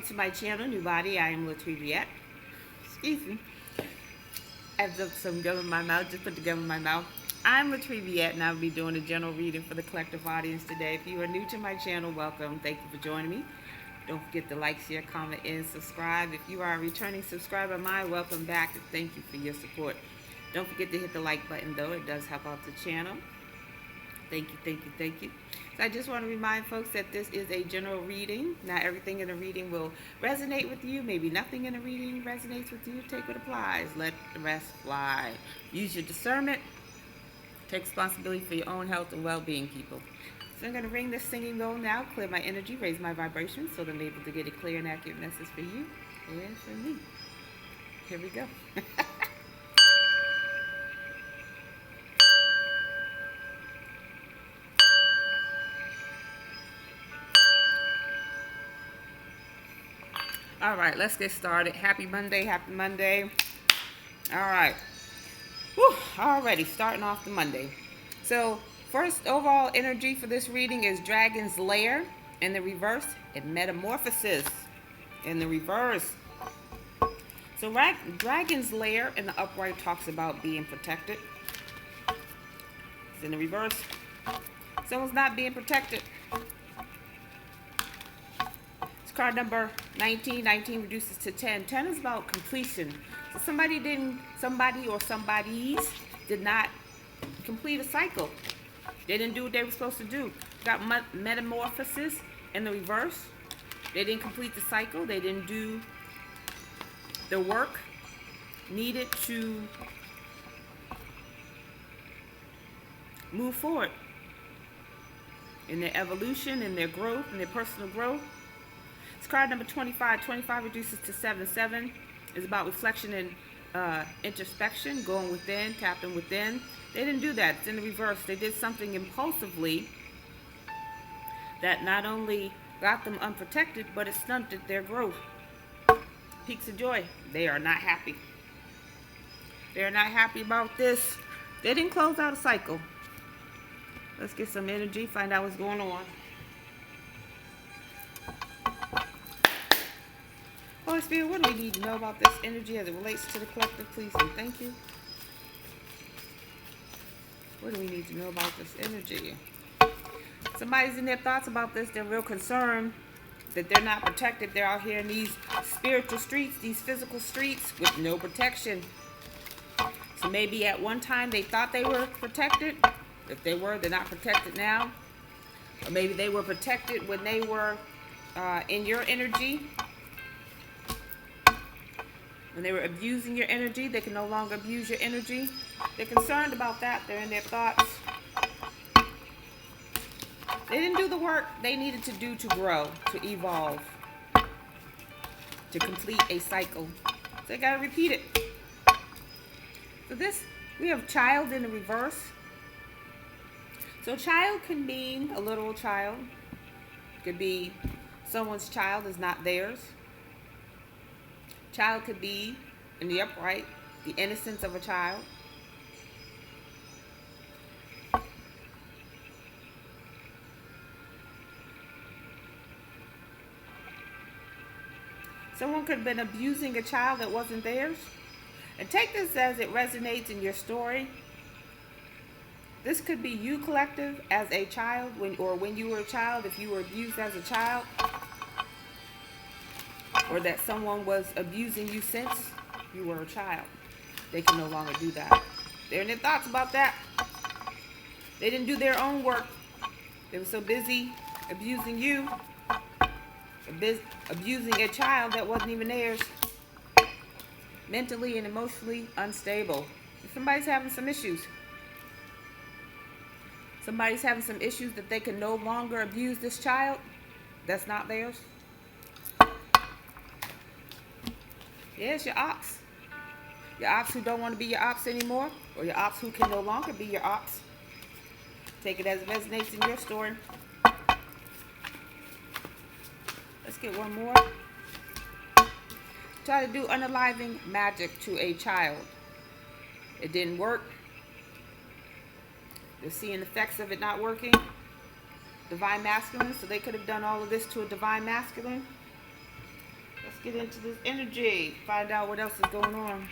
to my channel, NUBODI. I am Latriviette. Excuse me. I have some gum in my mouth. Just put the gum in my mouth. I'm Latriviette, and I'll be doing a general reading for the collective audience today. If you are new to my channel, welcome. Thank you for joining me. Don't forget to like, share, comment, and subscribe. If you are a returning subscriber of mine, welcome back, and thank you for your support. Don't forget to hit the like button, though. It does help out the channel. Thank you, thank you, thank you. So I just want to remind folks that this is a general reading. Not everything in the reading will resonate with you. Maybe nothing in the reading resonates with you. Take what applies. Let the rest fly. Use your discernment. Take responsibility for your own health and well-being, people. So I'm going to ring this singing bowl now, clear my energy, raise my vibration so that I'm able to get a clear and accurate message for you and for me. Here we go. All right, let's get started. Happy Monday, happy Monday. All right. Whew, already starting off the Monday. So first overall energy for this reading is Dragon's Lair in the reverse and Metamorphosis in the reverse. So Dragon's Lair in the upright talks about being protected. It's in the reverse. Someone's not being protected. Card number 19. 19 reduces to 10. 10 is about completion. So somebody or somebody's did not complete a cycle. They didn't do what they were supposed to do. Got metamorphosis in the reverse. They didn't complete the cycle. They didn't do the work needed to move forward in their evolution, in their growth, in their personal growth. It's card number 25. 25 reduces to 7. 7 is about reflection and introspection, going within, tapping within. They didn't do that. It's in the reverse. They did something impulsively that not only got them unprotected, but it stunted their growth. Peaks of joy. They are not happy. They are not happy about this. They didn't close out a cycle. Let's get some energy, find out what's going on. Holy Spirit, what do we need to know about this energy as it relates to the collective, please and thank you? What do we need to know about this energy? Somebody's in their thoughts about this. They're real concerned that they're not protected. They're out here in these spiritual streets, these physical streets with no protection. So maybe at one time they thought they were protected. If they were, they're not protected now. Or maybe they were protected when they were in your energy. When they were abusing your energy, they can no longer abuse your energy. They're concerned about that. They're in their thoughts. They didn't do the work they needed to do to grow, to evolve, to complete a cycle. So they got to repeat it. So this, we have child in the reverse. So child can mean a literal child. It could be someone's child is not theirs. Child could be in the upright, the innocence of a child. Someone could have been abusing a child that wasn't theirs. And take this as it resonates in your story. This could be you, collective, as a child, when you were a child, if you were abused as a child. Or that someone was abusing you since you were a child. They can no longer do that. They're in their thoughts about that. They didn't do their own work. They were so busy abusing you, abusing a child that wasn't even theirs. Mentally and emotionally unstable. Somebody's having some issues. Somebody's having some issues that they can no longer abuse this child that's not theirs. Yes, your ops. Your ops who don't want to be your ops anymore, or your ops who can no longer be your ops. Take it as it resonates in your story. Let's get one more. Try to do unaliving magic to a child. It didn't work. They're seeing effects of it not working. Divine masculine, so they could have done all of this to a divine masculine. get into this energy. Find out what else is going on.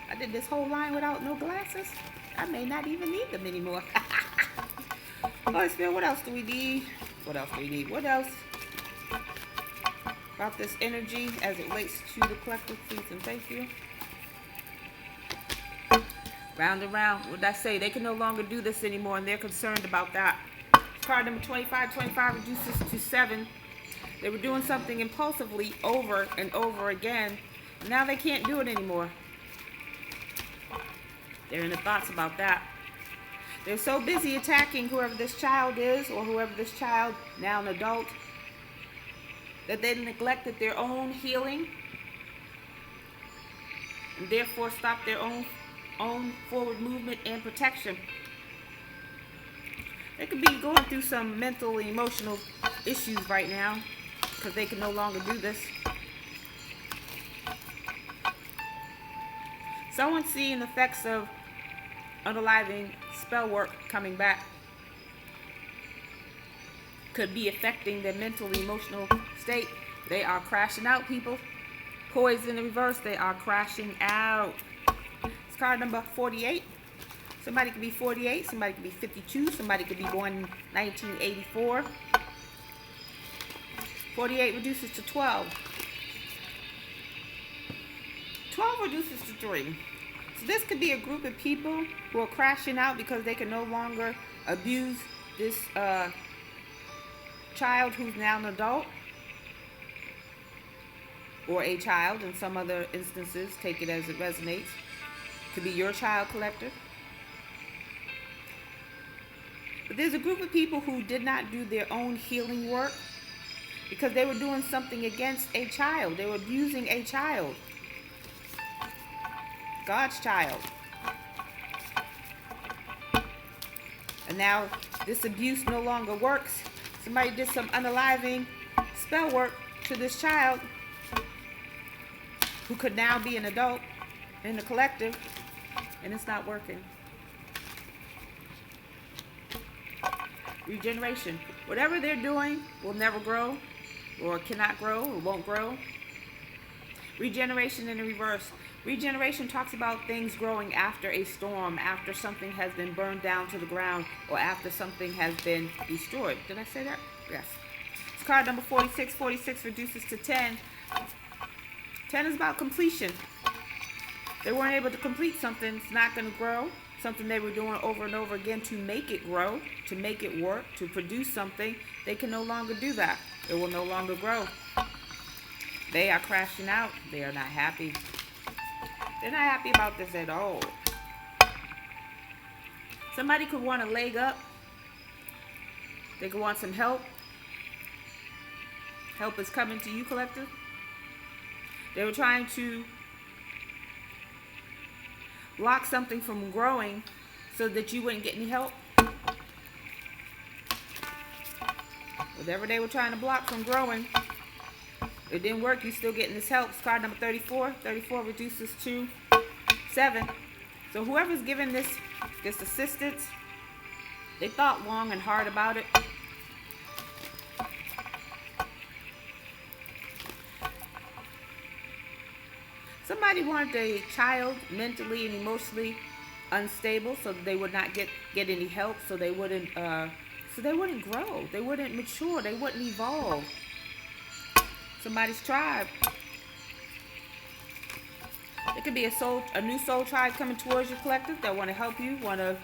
I did this whole line without no glasses. I may not even need them anymore. Holy Spirit, what else do we need? What else do we need? What else about this energy as it relates to the collective? Please and thank you. Round and round. What did I say? They can no longer do this anymore, and they're concerned about that. Card number 25. 25 reduces to 7. They were doing something impulsively over and over again. Now they can't do it anymore. They're in the thoughts about that. They're so busy attacking whoever this child is, or whoever this child, now an adult, that they neglected their own healing, and therefore stopped their own forward movement and protection. They could be going through some mental and emotional issues right now because they can no longer do this. Someone's seeing effects of unaliving spell work coming back. Could be affecting their mental and emotional state. They are crashing out, people. Poison in the reverse, they are crashing out. It's card number 48. Somebody could be 48, somebody could be 52, somebody could be born in 1984. 48 reduces to 12. 12 reduces to 3. So this could be a group of people who are crashing out because they can no longer abuse this child who's now an adult, or a child in some other instances. Take it as it resonates. Could be your child, collector. But there's a group of people who did not do their own healing work because they were doing something against a child. They were abusing a child. God's child. And now this abuse no longer works. Somebody did some unaliving spell work to this child who could now be an adult in the collective, and it's not working. Regeneration. Whatever they're doing will never grow, or cannot grow, or won't grow. Regeneration in the reverse. Regeneration talks about things growing after a storm, after something has been burned down to the ground, or after something has been destroyed. Did I say that? Yes. It's card number 46. 46 reduces to 10. 10 is about completion. They weren't able to complete something. It's not going to grow. Something they were doing over and over again to make it grow, to make it work, to produce something. They can no longer do that. It will no longer grow. They are crashing out. They are not happy. They're not happy about this at all. Somebody could want a leg up. They could want some help. Help is coming to you, collective. They were trying to block something from growing so that you wouldn't get any help. Whatever they were trying to block from growing, it didn't work. You're still getting this help. It's card number 34. 34 reduces to 7. So whoever's giving this assistance, they thought long and hard about it. Somebody wanted a child mentally and emotionally unstable so that they would not get any help, so they wouldn't grow, they wouldn't mature, they wouldn't evolve. Somebody's tribe. It could be a new soul tribe coming towards your collective that want to help you, want to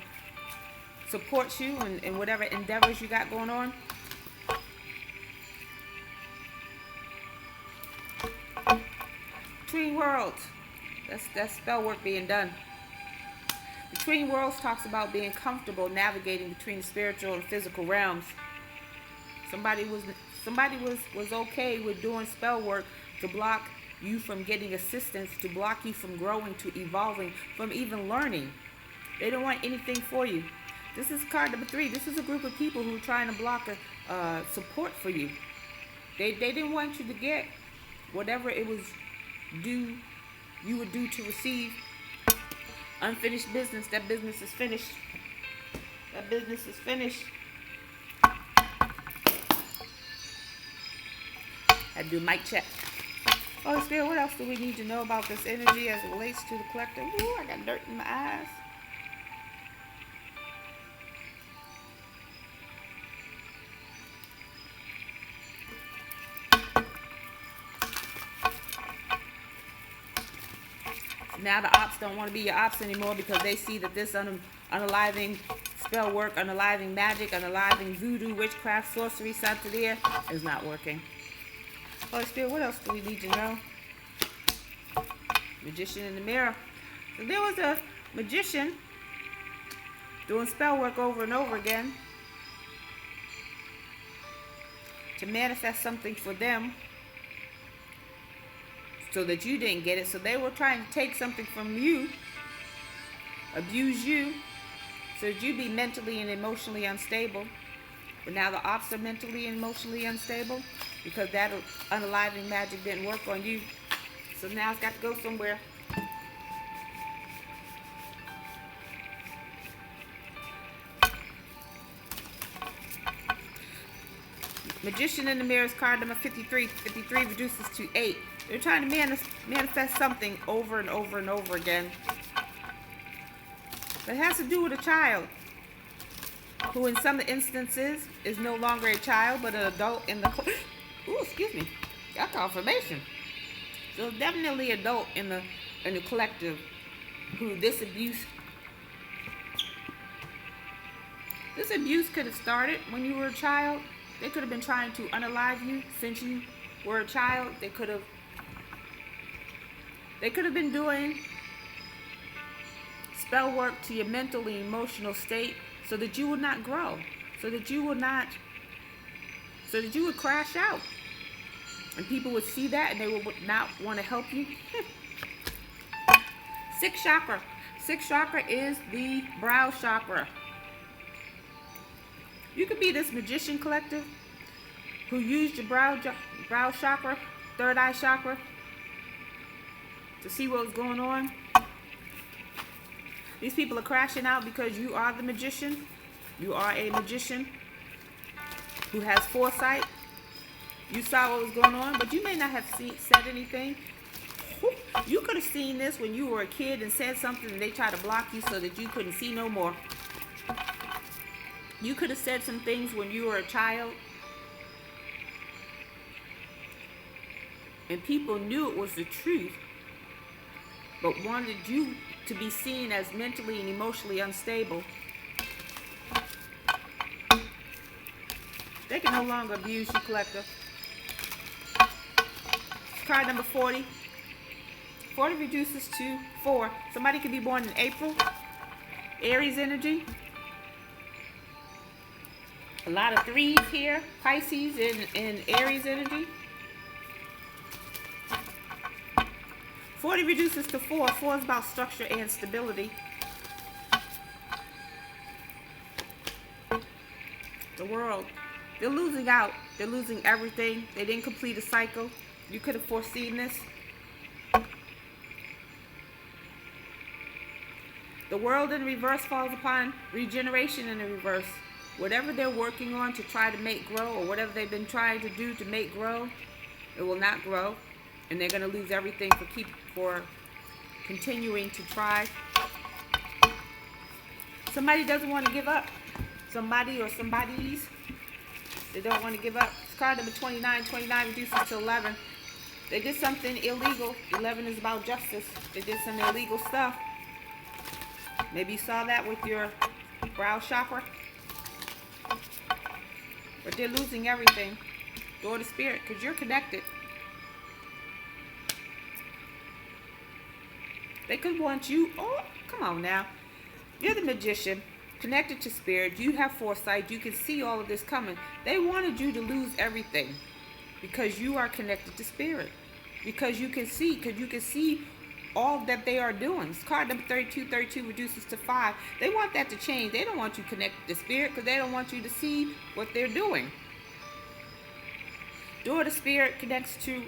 support you in whatever endeavors you got going on. Between worlds. That's spell work being done. Between worlds talks about being comfortable navigating between the spiritual and physical realms. Somebody was okay with doing spell work to block you from getting assistance, to block you from growing, to evolving, from even learning. They don't want anything for you. This is card number 3. This is a group of people who are trying to block support for you. They didn't want you to get whatever it was due, you were due to receive. Unfinished business. That business is finished. That business is finished. Had to do a mic check. Holy Spirit, what else do we need to know about this energy as it relates to the collective? Ooh, I got dirt in my eyes. Now the ops don't want to be your ops anymore because they see that this unaliving spell work, unaliving magic, unaliving voodoo, witchcraft, sorcery, santeria is not working. Holy Spirit, what else do we need to know? Magician in the mirror. So there was a magician doing spell work over and over again to manifest something for them so that you didn't get it. So they were trying to take something from you, abuse you, so that you be mentally and emotionally unstable. But now the ops are mentally and emotionally unstable because that unaliving magic didn't work on you. So now it's got to go somewhere. Magician in the mirror is card number 53. 53 reduces to 8. They're trying to manifest something over and over and over again. But it has to do with a child who in some instances is no longer a child but an adult in the... Ooh, excuse me. Got confirmation. So definitely adult in the collective who this abuse could have started when you were a child. They could have been trying to unalive you since you were a child. They could have been doing spell work to your mental and emotional state so that you would not grow, so that you would crash out. And people would see that and they would not want to help you. Sixth chakra. Sixth chakra is the brow chakra. You could be this magician collective who used your brow chakra, third eye chakra, to see what was going on. These people are crashing out because you are the magician. You are a magician who has foresight. You saw what was going on, but you may not have said anything. You could have seen this when you were a kid and said something and they tried to block you so that you couldn't see no more. You could have said some things when you were a child and people knew it was the truth, but wanted you to be seen as mentally and emotionally unstable. They can no longer abuse you, collective. Card number 40. 40 reduces to 4. Somebody could be born in April. Aries energy. A lot of 3s here. Pisces and Aries energy. 40 reduces to 4. 4 is about structure and stability. The world. They're losing out. They're losing everything. They didn't complete a cycle. You could have foreseen this. The world in reverse falls upon regeneration in the reverse. Whatever they're working on to try to make grow, or whatever they've been trying to do to make grow, it will not grow. And they're going to lose everything for continuing to try. Somebody doesn't want to give up. Somebody or somebodies. They don't want to give up. It's card number 29. 29 reduces to 11. They did something illegal. 11 is about justice. They did some illegal stuff. Maybe you saw that with your brow chakra. But they're losing everything. Door to spirit, because you're connected. They could want you. Oh, come on now. You're the magician. Connected to spirit. You have foresight. You can see all of this coming. They wanted you to lose everything because you are connected to spirit. Because you can see all that they are doing. It's card number 32. 32 reduces to 5. They want that to change. They don't want you connected to spirit because they don't want you to see what they're doing. Door to spirit connects to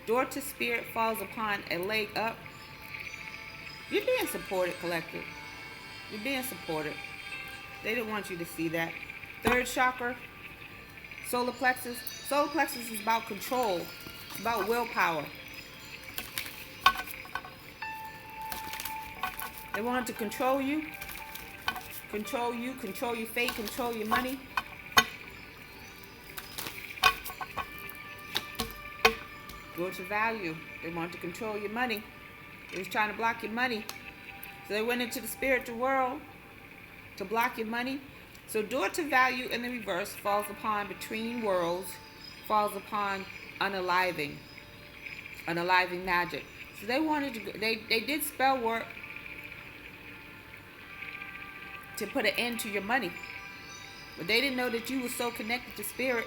door to spirit falls upon a leg up. You're being supported, collective. You're being supported. They didn't want you to see that. Third chakra, solar plexus. Solar plexus is about control. It's about willpower. They wanted to control you, control your fate, control your money. Go to value. They wanted to control your money. They was trying to block your money. So they went into the spiritual world to block your money. So door to value in the reverse falls upon between worlds, falls upon unaliving magic. So they wanted to, they did spell work to put an end to your money. But they didn't know that you were so connected to spirit,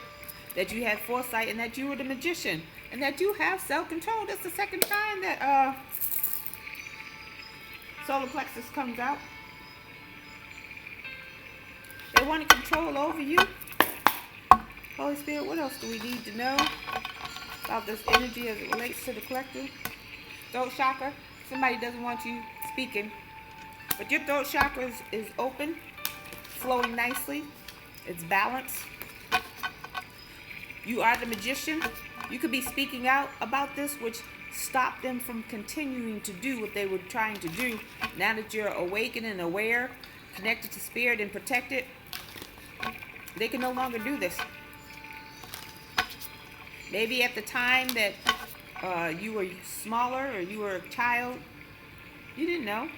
that you had foresight, and that you were the magician, and that you have self-control. That's the second time that solar plexus comes out. They want to control over you. Holy Spirit, what else do we need to know about this energy as it relates to the collective? Throat chakra. Somebody doesn't want you speaking, but your throat chakra is open, flowing nicely. It's balanced. You are the magician. You could be speaking out about this, which stopped them from continuing to do what they were trying to do. Now that you're awakened and aware, connected to spirit and protected, they can no longer do this. Maybe at the time that you were smaller or you were a child, you didn't know.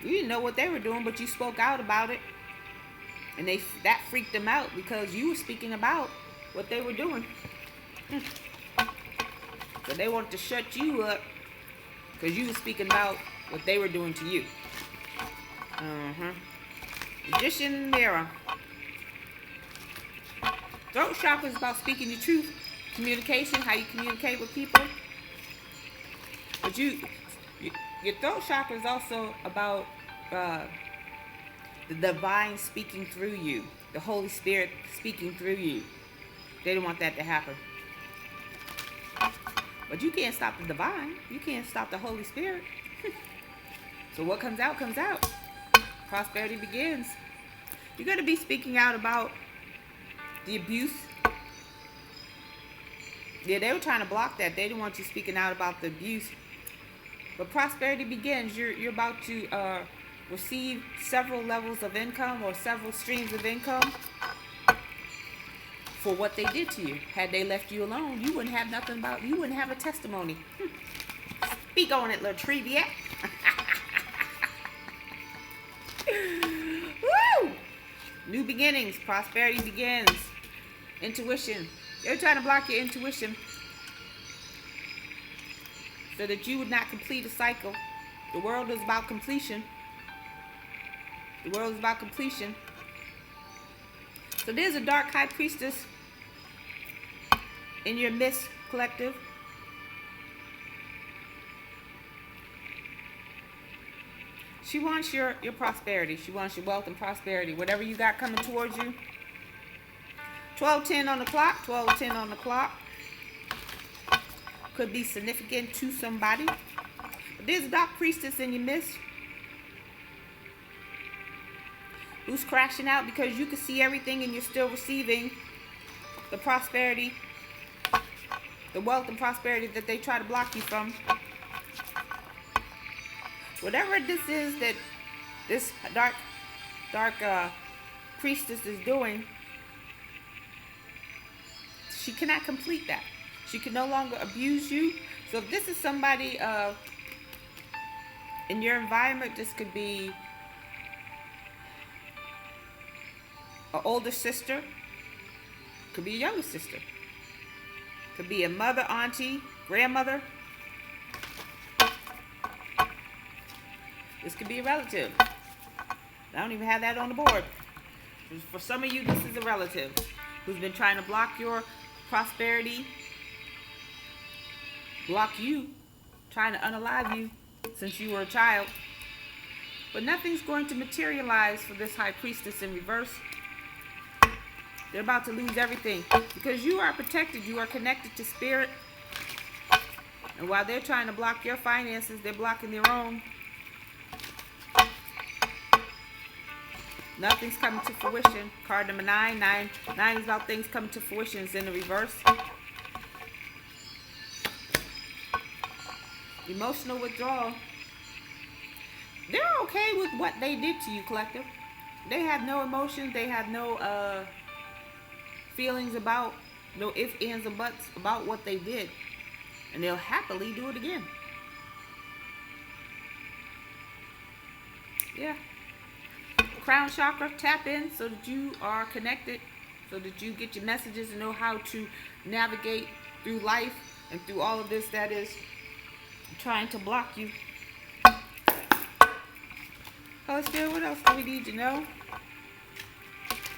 You didn't know what they were doing, but you spoke out about it. And that freaked them out because you were speaking about what they were doing. So they wanted to shut you up because you were speaking about what they were doing to you. Magician mirror. Throat chakra is about speaking the truth, communication, how you communicate with people. But your throat chakra is also about the divine speaking through you, the Holy Spirit speaking through you. They didn't want that to happen. But you can't stop the divine. You can't stop the Holy Spirit. So what comes out, comes out. Prosperity begins. You're going to be speaking out about the abuse. Yeah, they were trying to block that. They didn't want you speaking out about the abuse. But prosperity begins. You're about to receive several levels of income or several streams of income for what they did to you. Had they left you alone, you wouldn't have nothing about, you wouldn't have a testimony. Speak on it, Latrivia. Woo! New beginnings. Prosperity begins. Intuition. They're trying to block your intuition so that you would not complete a cycle. The world is about completion. The world is about completion. So there's a dark high priestess in your midst, collective. She wants your prosperity. She wants your wealth and prosperity. Whatever you got coming towards you. 12:10 on the clock. 12:10 on the clock. Could be significant to somebody. But there's a dark priestess in your midst who's crashing out because you can see everything and you're still receiving the prosperity, the wealth and prosperity that they try to block you from. Whatever this is that this dark priestess is doing, she cannot complete that. She can no longer abuse you. So if this is somebody in your environment, this could be an older sister, could be a younger sister, could be a mother, auntie, grandmother. This could be a relative. I don't even have that on the board. For some of you, this is a relative who's been trying to block your prosperity, block you, trying to unalive you since you were a child. But nothing's going to materialize for this high priestess in reverse. They're about to lose everything because you are protected. You are connected to spirit. And while they're trying to block your finances, they're blocking their own. Nothing's coming to fruition. Card number 9. 9 is about things coming to fruition. It's in the reverse. Emotional withdrawal. They're okay with what they did to you, collective. They have no emotions. They have no feelings about, no ifs, ands, or buts about what they did. And they'll happily do it again. Yeah. Crown chakra, tap in so that you are connected, so that you get your messages and know how to navigate through life and through all of this that is trying to block you. Holy Spirit, what else do we need to know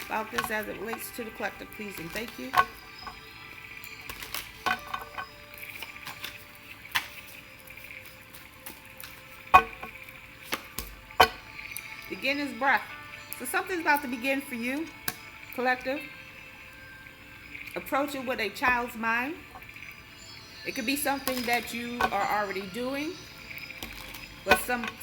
about this as it relates to the collective, please and thank you. Beginner's breath. So something's about to begin for you, collective. Approach it with a child's mind. It could be something that you are already doing, but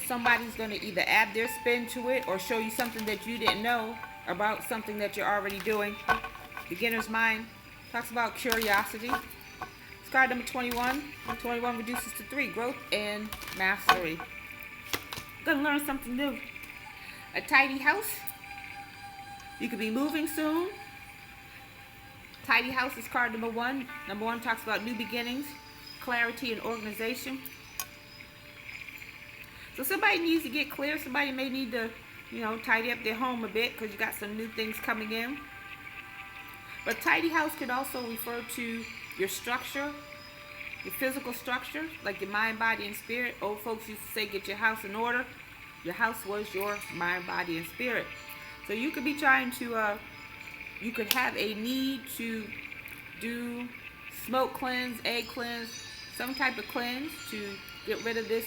somebody's going to either add their spin to it or show you something that you didn't know about something that you're already doing. Beginner's mind talks about curiosity. It's card number 21. 21 reduces to 3, growth and mastery. You're going to learn something new. A tidy house. You could be moving soon. Tidy house is card number 1. Number 1 talks about new beginnings, clarity, and organization. So somebody needs to get clear. Somebody may need to, tidy up their home a bit because you got some new things coming in. But tidy house could also refer to your structure, your physical structure, like your mind, body, and spirit. Old folks used to say, get your house in order. Your house was your mind, body, and spirit. So you could be trying to, you could have a need to do smoke cleanse, egg cleanse, some type of cleanse to get rid of this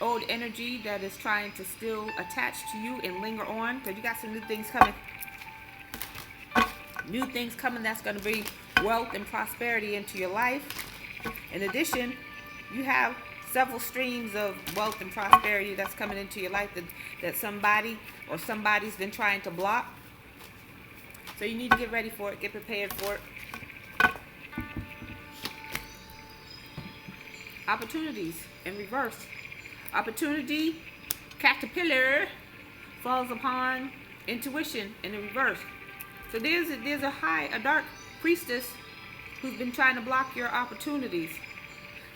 old energy that is trying to still attach to you and linger on, because you got some new things coming. New things coming that's going to bring wealth and prosperity into your life. In addition, you have several streams of wealth and prosperity that's coming into your life that somebody or somebody's been trying to block. So you need to get ready for it, get prepared for it. Opportunities in reverse. Opportunity, caterpillar, falls upon intuition in the reverse. So there's a dark priestess who's been trying to block your opportunities.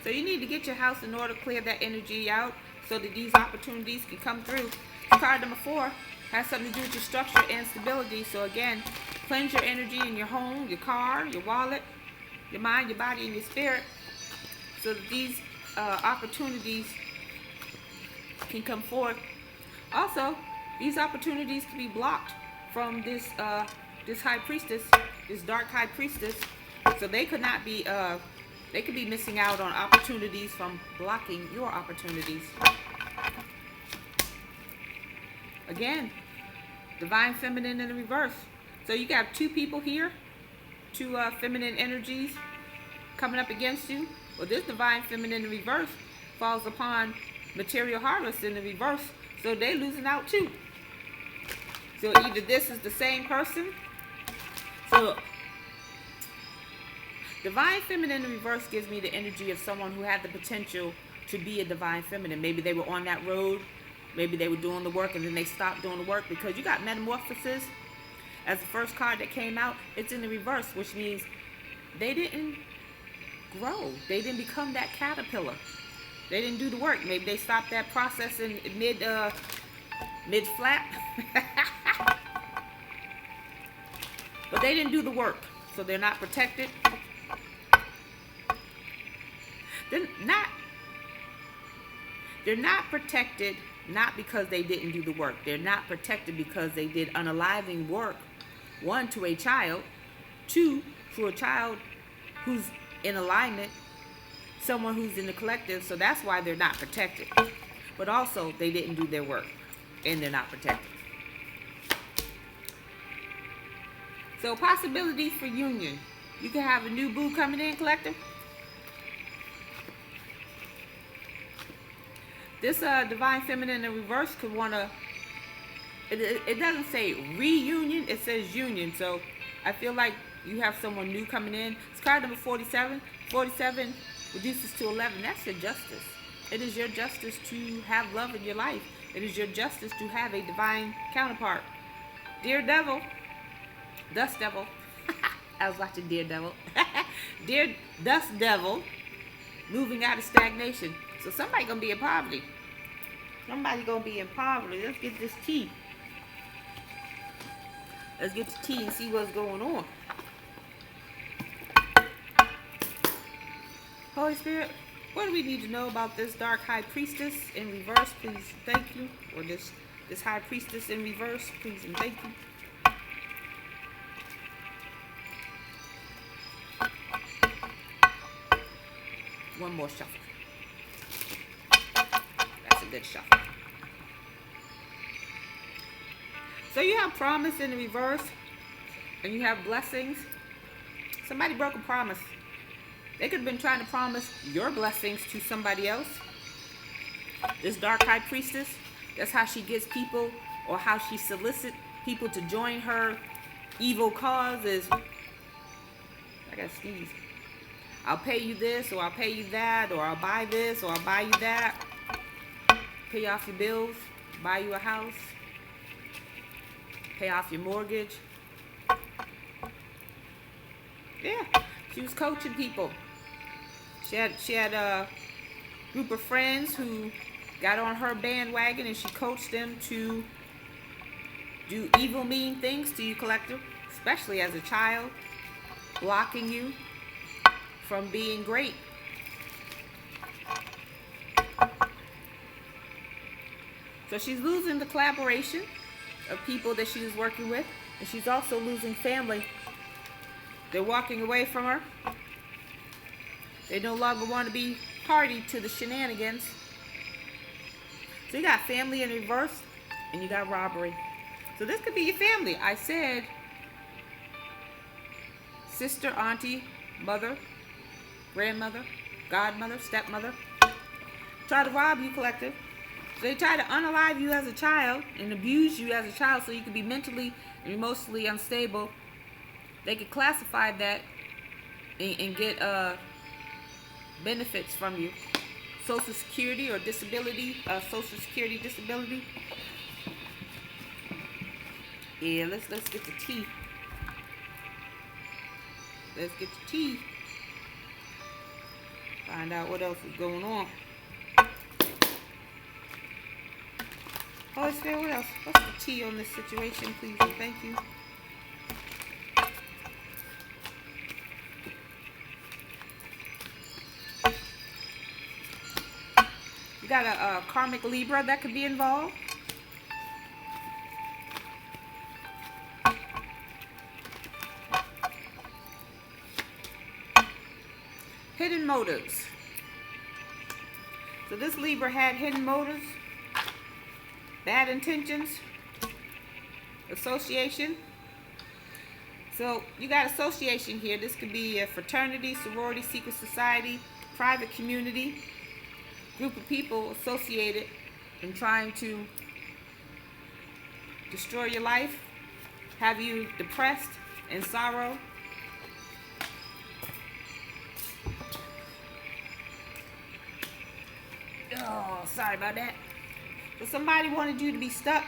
So you need to get your house in order, clear that energy out so that these opportunities can come through. Card number 4 has something to do with your structure and stability. So again, cleanse your energy in your home, your car, your wallet, your mind, your body, and your spirit, so that these opportunities can come forth. Also, these opportunities can be blocked from this high priestess, this dark high priestess. So they could not be, they could be missing out on opportunities from blocking your opportunities. Again, divine feminine in the reverse. So you got 2 people here, 2 feminine energies coming up against you. Well, this divine feminine in the reverse falls upon material harvest in the reverse. So they're losing out too. So either this is the same person. So divine feminine in reverse gives me the energy of someone who had the potential to be a divine feminine. Maybe they were on that road. Maybe they were doing the work and then they stopped doing the work, because you got metamorphosis as the first card that came out. It's in the reverse, which means they didn't grow. They didn't become that caterpillar. They didn't do the work. Maybe they stopped that process in mid-flap. But they didn't do the work, so they're not protected. They're not protected, not because they didn't do the work. They're not protected because they did unaliving work. 1, to a child. 2, to a child who's in alignment, someone who's in the collective. So that's why they're not protected. But also, they didn't do their work, and they're not protected. So possibilities for union. You can have a new boo coming in, collective. This divine feminine in reverse could want to it doesn't say reunion, it says union. So I feel like you have someone new coming in. It's card number 47. 47 reduces to 11. That's your justice. It is your justice to have love in your life. It is your justice to have a divine counterpart. Dear Devil, Dust Devil. I was watching Dear Devil. Dear Dust Devil, moving out of stagnation. So somebody gonna be in poverty. Somebody gonna be in poverty. Let's get this tea. Let's get the tea and see what's going on. Holy Spirit, what do we need to know about this dark high priestess in reverse? Please, thank you. Or this high priestess in reverse, please and thank you. One more shuffle. That's a good shuffle. So you have promise in the reverse, and you have blessings. Somebody broke a promise. They could have been trying to promise your blessings to somebody else. This dark high priestess, that's how she gets people, or how she solicits people to join her evil cause is, I gotta sneeze. I'll pay you this, or I'll pay you that, or I'll buy this, or I'll buy you that. Pay off your bills, buy you a house, pay off your mortgage. Yeah, she was coaching people. She had a group of friends who got on her bandwagon, and she coached them to do evil, mean things to you, collective, especially as a child, blocking you from being great. So she's losing the collaboration of people that she was working with, and she's also losing family. They're walking away from her. They no longer want to be party to the shenanigans. So you got family in reverse, and you got robbery. So this could be your family. I said sister, auntie, mother, grandmother, godmother, stepmother. Try to rob you, collective. So they try to unalive you as a child and abuse you as a child so you can be mentally and emotionally unstable. They could classify that and get benefits from you. Social Security or disability, Social Security disability. Yeah, let's get the tea. Let's get the tea. Find out what else is going on. Holy Spirit, what else? What's the tea on this situation, please and thank you. You got a karmic Libra that could be involved. Hidden motives. So this Libra had hidden motives, bad intentions, association. So you got association here. This could be a fraternity, sorority, secret society, private community, group of people associated in trying to destroy your life, have you depressed and sorrow. Oh, sorry about that. So somebody wanted you to be stuck.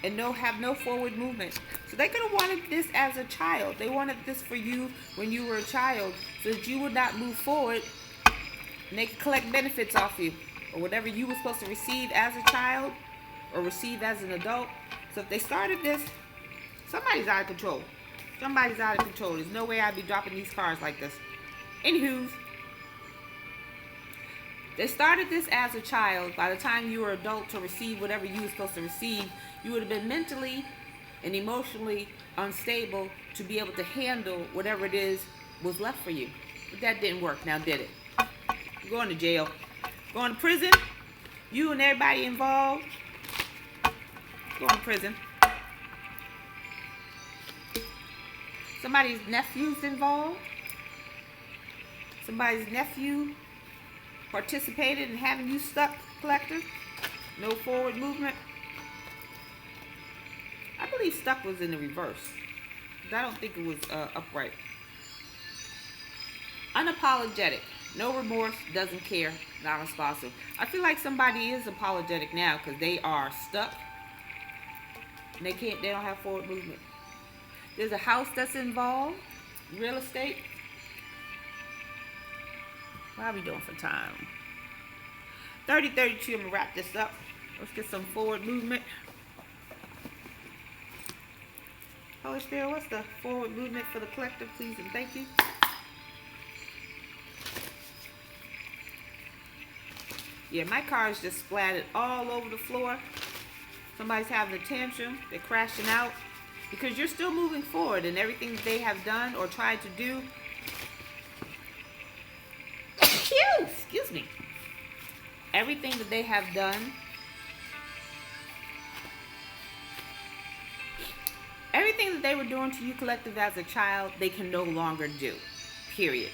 And have no forward movement. So they could have wanted this as a child. They wanted this for you when you were a child, so that you would not move forward, and they could collect benefits off you, or whatever you were supposed to receive as a child, or receive as an adult. So if they started this, somebody's out of control. Somebody's out of control. There's no way I'd be dropping these cards like this. Anywho, they started this as a child. By the time you were adult to receive whatever you were supposed to receive, you would have been mentally and emotionally unstable to be able to handle whatever it is was left for you. But that didn't work now, did it? You're going to jail. Going to prison. You and everybody involved. Going to prison. Somebody's nephew's involved. Somebody's nephew participated in having you stuck, collector. No forward movement. I believe stuck was in the reverse. I don't think it was upright. Unapologetic. No remorse, doesn't care, not responsive. I feel like somebody is apologetic now because they are stuck. And they don't have forward movement. There's a house that's involved. Real estate. What are we doing for time? 30:32. I'm going to wrap this up. Let's get some forward movement. Holy Spirit, what's the forward movement for the collective, please and thank you? Yeah, my car is just splattered all over the floor. Somebody's having a tantrum. They're crashing out. Because you're still moving forward and everything that they have done or tried to do. Excuse me. Everything that they have done. Everything that they were doing to you, collective, as a child, they can no longer do. Period.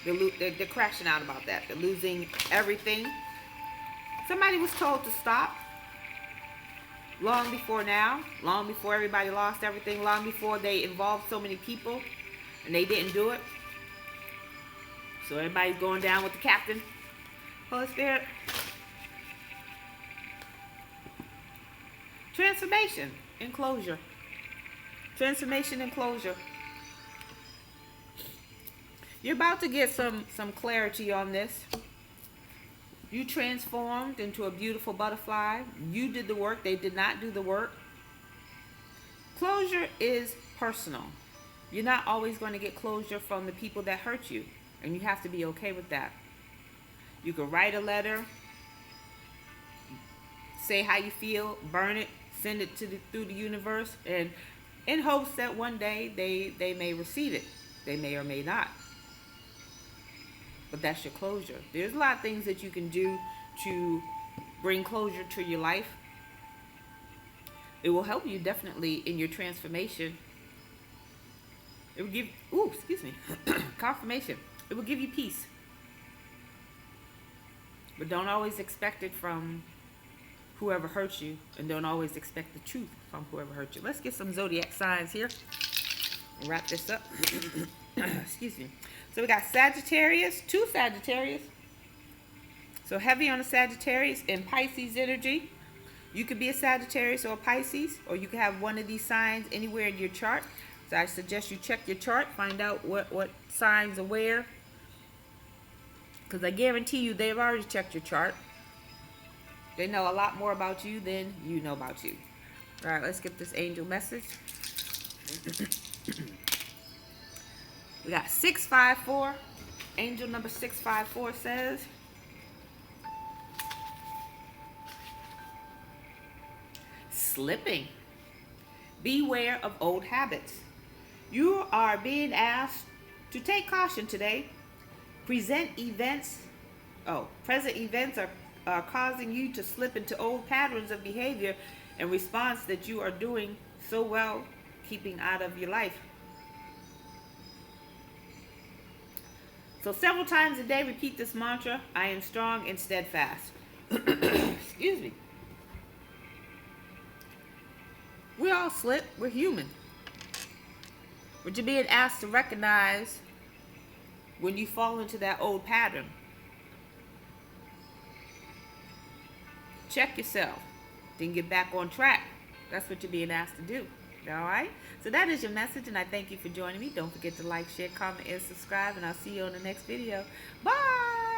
They're crashing out about that. They're losing everything. Somebody was told to stop. Long before now, long before everybody lost everything, long before they involved so many people, and they didn't do it. So everybody's going down with the captain. Holy Spirit. Transformation and closure. Transformation and closure. You're about to get some clarity on this. You transformed into a beautiful butterfly. You did the work. They did not do the work. Closure is personal. You're not always going to get closure from the people that hurt you. And you have to be okay with that. You can write a letter. Say how you feel. Burn it. Send it through the universe. And in hopes that one day they may receive it. They may or may not. But that's your closure. There's a lot of things that you can do to bring closure to your life. It will help you definitely in your transformation. It will give, confirmation. It will give you peace. But don't always expect it from whoever hurt you. And don't always expect the truth from whoever hurt you. Let's get some zodiac signs here. We'll wrap this up. Excuse me. So we got Sagittarius, 2 Sagittarius. So heavy on the Sagittarius and Pisces energy. You could be a Sagittarius or a Pisces, or you could have one of these signs anywhere in your chart. So I suggest you check your chart, find out what signs are where. Because I guarantee you they've already checked your chart. They know a lot more about you than you know about you. All right, let's get this angel message. We got 654. Angel number 654 says, slipping. Beware of old habits. You are being asked to take caution today. Present events are causing you to slip into old patterns of behavior and response that you are doing so well keeping out of your life. So several times a day, repeat this mantra: I am strong and steadfast. Excuse me. We all slip. We're human. But you're being asked to recognize when you fall into that old pattern. Check yourself. Then get back on track. That's what you're being asked to do. All right? So that is your message, and I thank you for joining me. Don't forget to like, share, comment, and subscribe, and I'll see you on the next video. Bye!